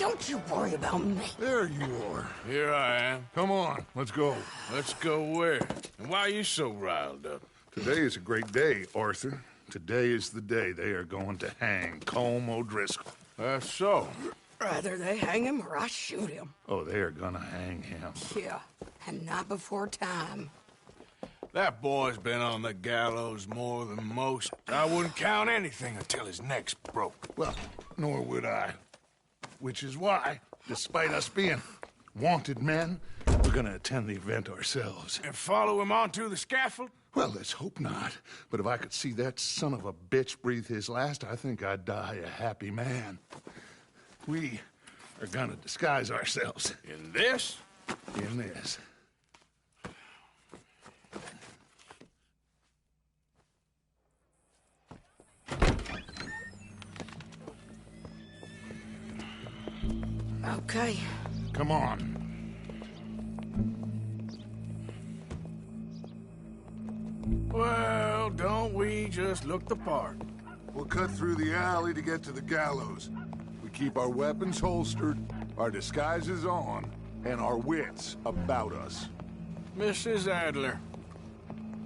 Don't you worry about me. There you are. Here I am. Come on, let's go. Let's go where? And why are you so riled up? Today is a great day, Arthur. Today is the day they are going to hang Colm O'Driscoll. That's so. Rather they hang him or I shoot him. Oh, they are gonna hang him. Yeah, and not before time. That boy's been on the gallows more than most. I wouldn't count anything until his neck's broke. Well, nor would I. Which is why, despite us being wanted men, we're gonna attend the event ourselves. And follow him onto the scaffold? Well, let's hope not. But if I could see that son of a bitch breathe his last, I think I'd die a happy man. We are gonna disguise ourselves. In this? In this. Okay. Come on. Well, don't we just look the part? We'll cut through the alley to get to the gallows. We keep our weapons holstered, our disguises on, and our wits about us. Mrs. Adler,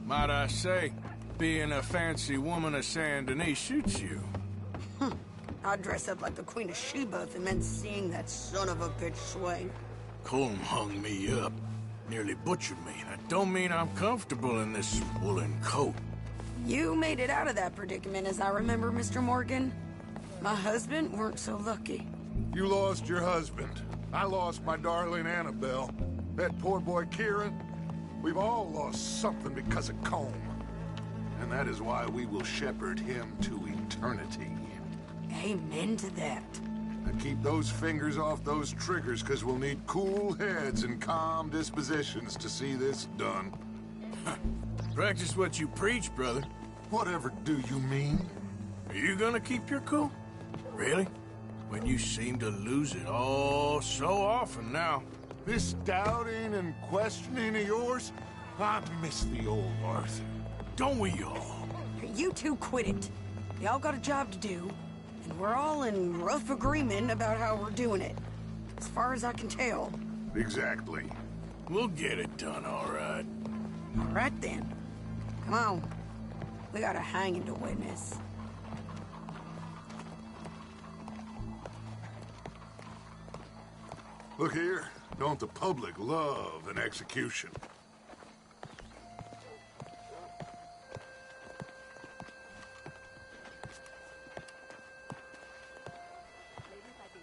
might I say, being a fancy woman of Saint Denis shoots you. I'd dress up like the Queen of Sheba and then seeing that son of a bitch swing. Colm hung me up, nearly butchered me. That don't mean I'm comfortable in this woolen coat. You made it out of that predicament, as I remember, Mr. Morgan. My husband weren't so lucky. You lost your husband. I lost my darling Annabelle. That poor boy Kieran. We've all lost something because of Colm. And that is why we will shepherd him to eternity. Amen to that. And keep those fingers off those triggers, because we'll need cool heads and calm dispositions to see this done. Practice what you preach, brother. Whatever do you mean? Are you gonna keep your cool? Really? When you seem to lose it all so often now. This doubting and questioning of yours? I miss the old Arthur. Don't we all? You two quit it. Y'all got a job to do, and we're all in rough agreement about how we're doing it. As far as I can tell. Exactly. We'll get it done, all right. All right, then. Come on. We got a hanging to witness. Look here. Don't the public love an execution?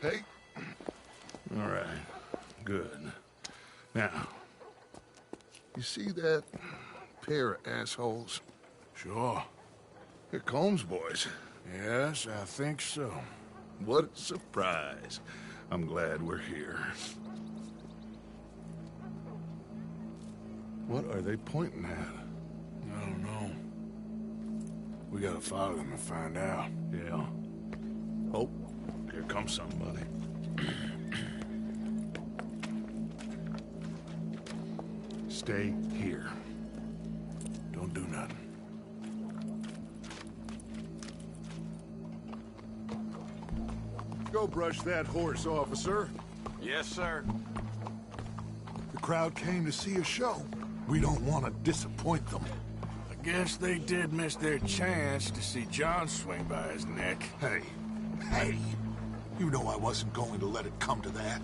Hey? All right. Good. Now, you see that pair of assholes? Sure. They're Colm's boys. Yes, I think so. What a surprise. I'm glad we're here. What are they pointing at? I don't know. We gotta follow them and find out. Yeah. Oh, here comes somebody. Stay here. Don't do nothing. Go brush that horse, officer. Yes, sir. The crowd came to see a show. We don't want to disappoint them. I guess they did miss their chance to see John swing by his neck. Hey, you know I wasn't going to let it come to that.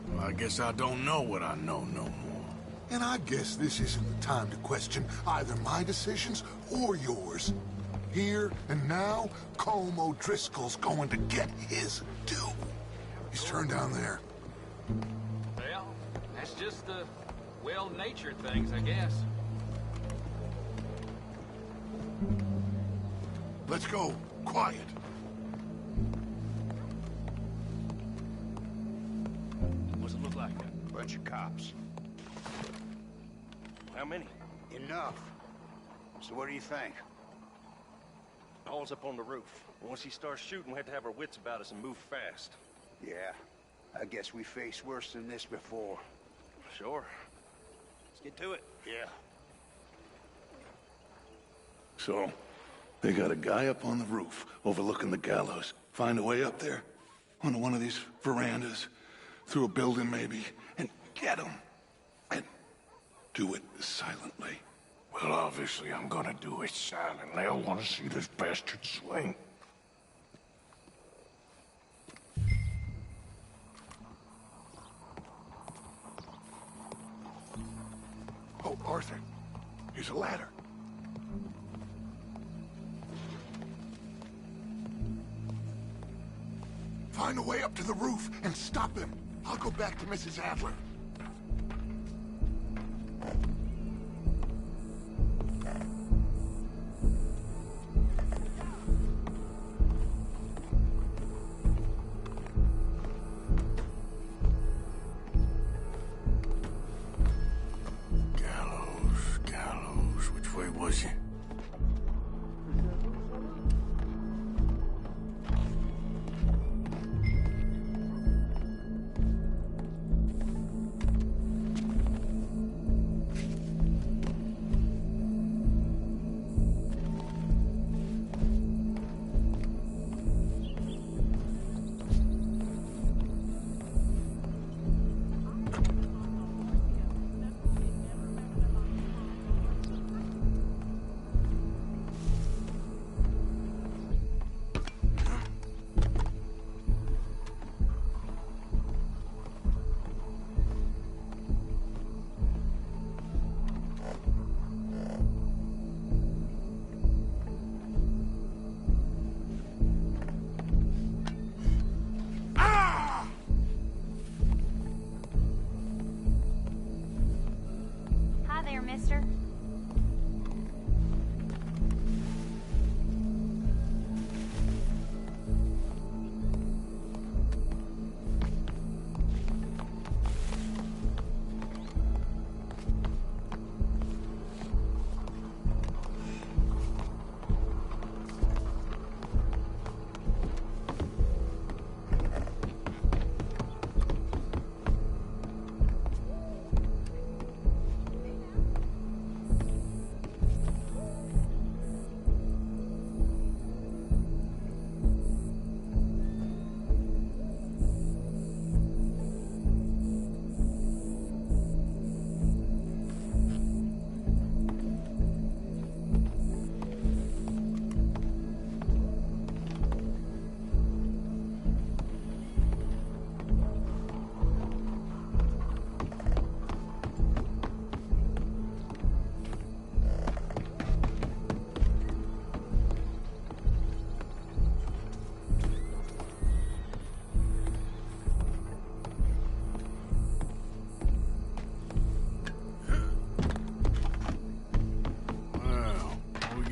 Well, I guess I don't know what I know no more. And I guess this isn't the time to question either my decisions or yours. Here and now, Colm O'Driscoll's going to get his due. He's turned down there. Well, that's just the well-natured things, I guess. Let's go. Quiet. What's it look like? Bunch of cops. How many? Enough. So what do you think? All's up on the roof. Once he starts shooting, we have to have our wits about us and move fast. Yeah, I guess we faced worse than this before. Sure. Let's get to it. Yeah. So, they got a guy up on the roof, overlooking the gallows. Find a way up there? onto one of these verandas, through a building maybe, and get him. And do it silently. Well, obviously I'm gonna do it silently. I want to see this bastard swing. Oh, Arthur, here's a ladder. Find a way up to the roof and stop him. I'll go back to Mrs. Adler. Gallows, which way was he? Mister?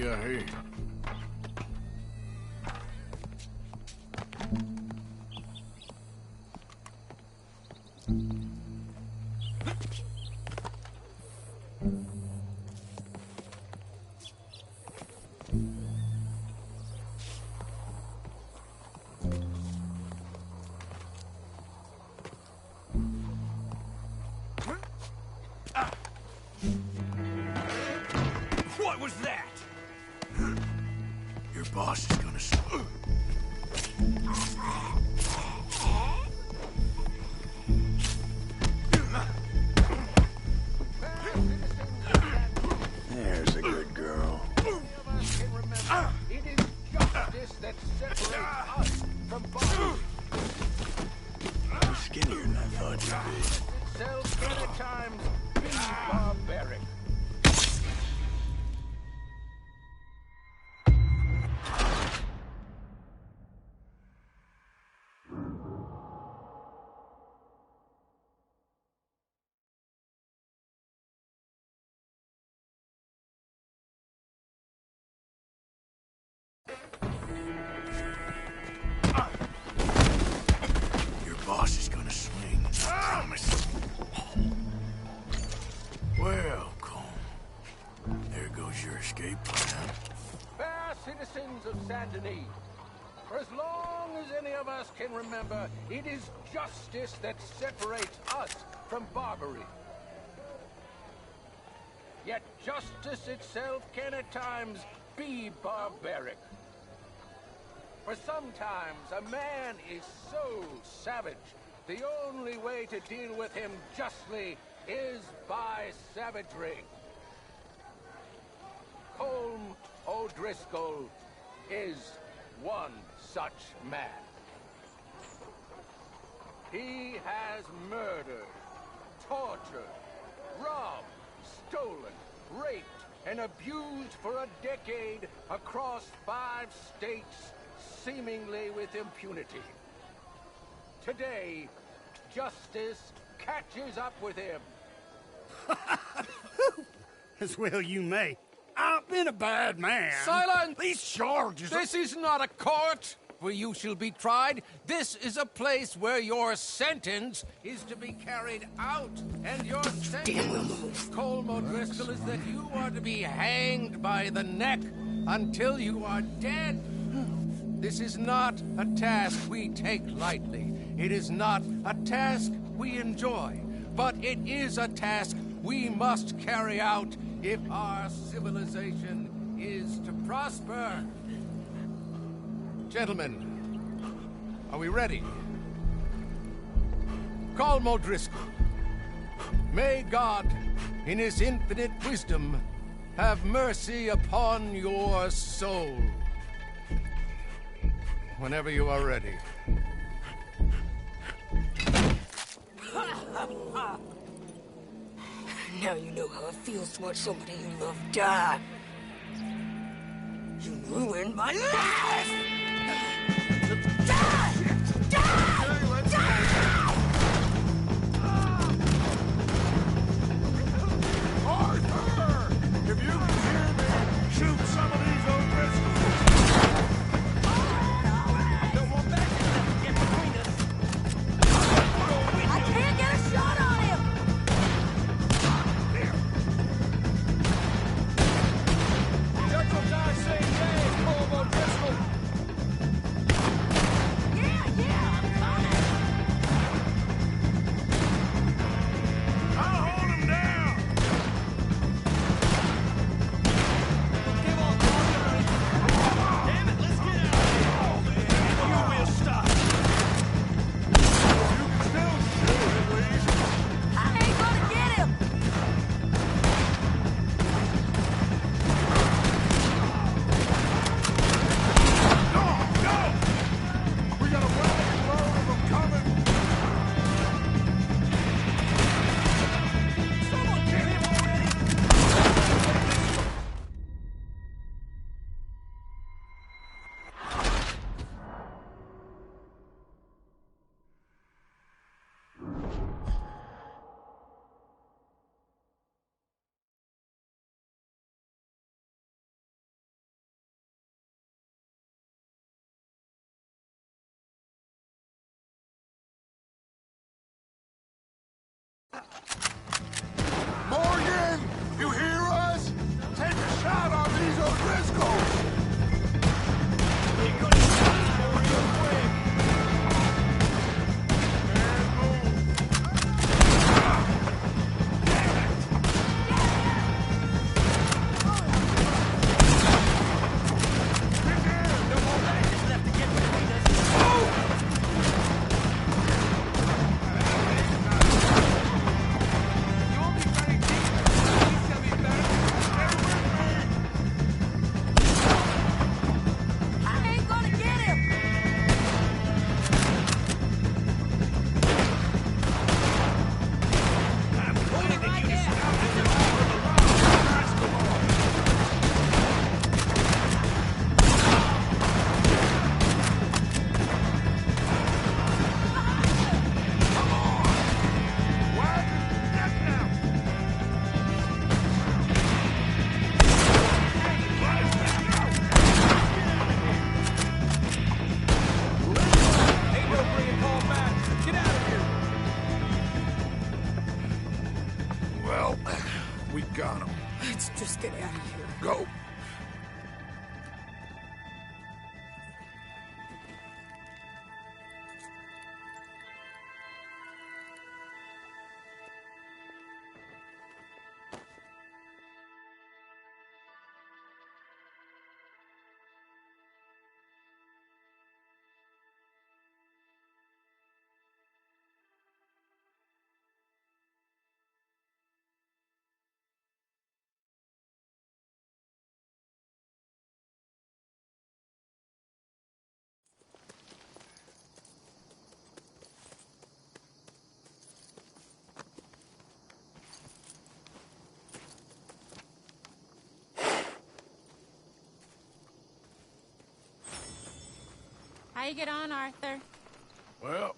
got here? What was that? Your boss is gonna... There's a good girl. It is justice that separates us from bondage. You're skinnier than I thought you'd be. Itself can at times be barbaric. Your boss is gonna swing, I promise. Well, Colm, there goes your escape plan. Fair citizens of Saint Denis, for as long as any of us can remember, it is justice that separates us from barbary. Yet justice itself can at times be barbaric. For sometimes a man is so savage, the only way to deal with him justly is by savagery. Colm O'Driscoll is one such man. He has murdered, tortured, robbed, stolen, raped, and abused for a decade across 5 states, seemingly with impunity. Today, justice catches up with him. As well you may. I've been a bad man. Silence! These charges... This is not a court where you shall be tried. This is a place where your sentence is to be carried out. And your sentence, Colm O'Driscoll, is that you are to be hanged by the neck until you are dead. This is not a task we take lightly. It is not a task we enjoy. But it is a task we must carry out if our civilization is to prosper. Gentlemen, are we ready? Colm O'Driscoll, may God, in his infinite wisdom, have mercy upon your soul. Whenever you are ready. Now you know how it feels to watch somebody you love die. You ruined my life! Die! Die! Die! Arthur! If you can hear me, shoot some of these O'Driscolls! I can't get a shot on him! Judge will die same day, Colm O'Driscoll. Yeah, I'm coming! I'll hold him down! Damn it, let's get out! You will stop. You can still shoot, at least. I ain't gonna get him! Go! We got a wagon load of them coming! Someone get him already! Morgan! You hear us? Take a shot on these O'Driscolls! I ain't gonna get him! Ain't no bringing Colm back. Get out of here. Well, we got him. Let's just get out of here. Go. you get on, Arthur? Well,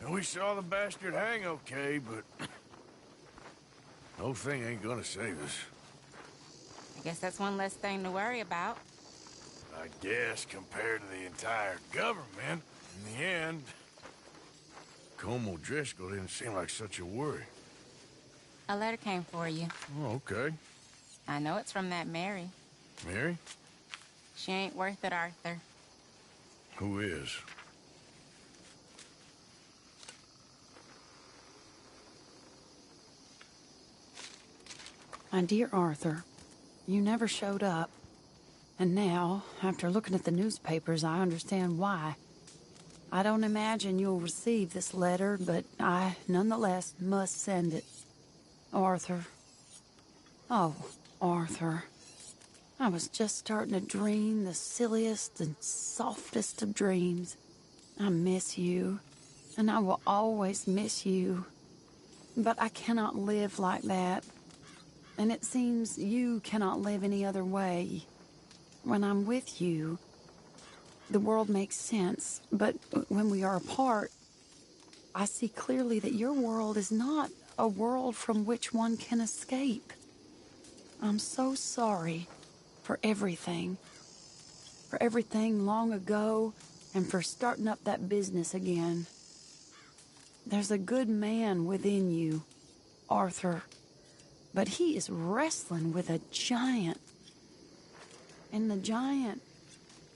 we saw the bastard hang okay, but no thing ain't gonna save us. I guess that's one less thing to worry about. I guess compared to the entire government, in the end, Colm O'Driscoll didn't seem like such a worry. A letter came for you. Oh, okay. I know it's from that Mary. Mary? She ain't worth it, Arthur. Who is? My dear Arthur, you never showed up. And now, after looking at the newspapers, I understand why. I don't imagine you'll receive this letter, but I, nonetheless, must send it. Arthur. Oh, Arthur. I was just starting to dream the silliest and softest of dreams. I miss you, and I will always miss you. But I cannot live like that. And it seems you cannot live any other way. When I'm with you, the world makes sense, but when we are apart, I see clearly that your world is not a world from which one can escape. I'm so sorry for everything long ago, and for starting up that business again. There's a good man within you, Arthur, but he is wrestling with a giant. And the giant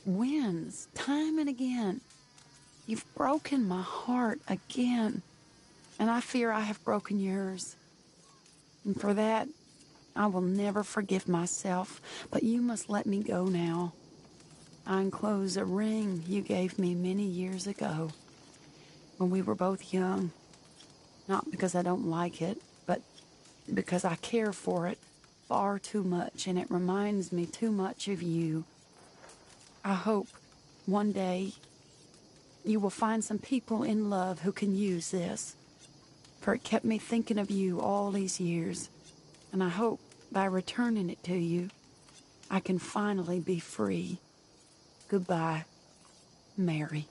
wins time and again. You've broken my heart again, and I fear I have broken yours. And for that, I will never forgive myself, but you must let me go now. I enclose a ring you gave me many years ago, when we were both young. Not because I don't like it, but because I care for it far too much, and it reminds me too much of you. I hope one day you will find some people in love who can use this, for it kept me thinking of you all these years, and I hope by returning it to you, I can finally be free. Goodbye, Mary.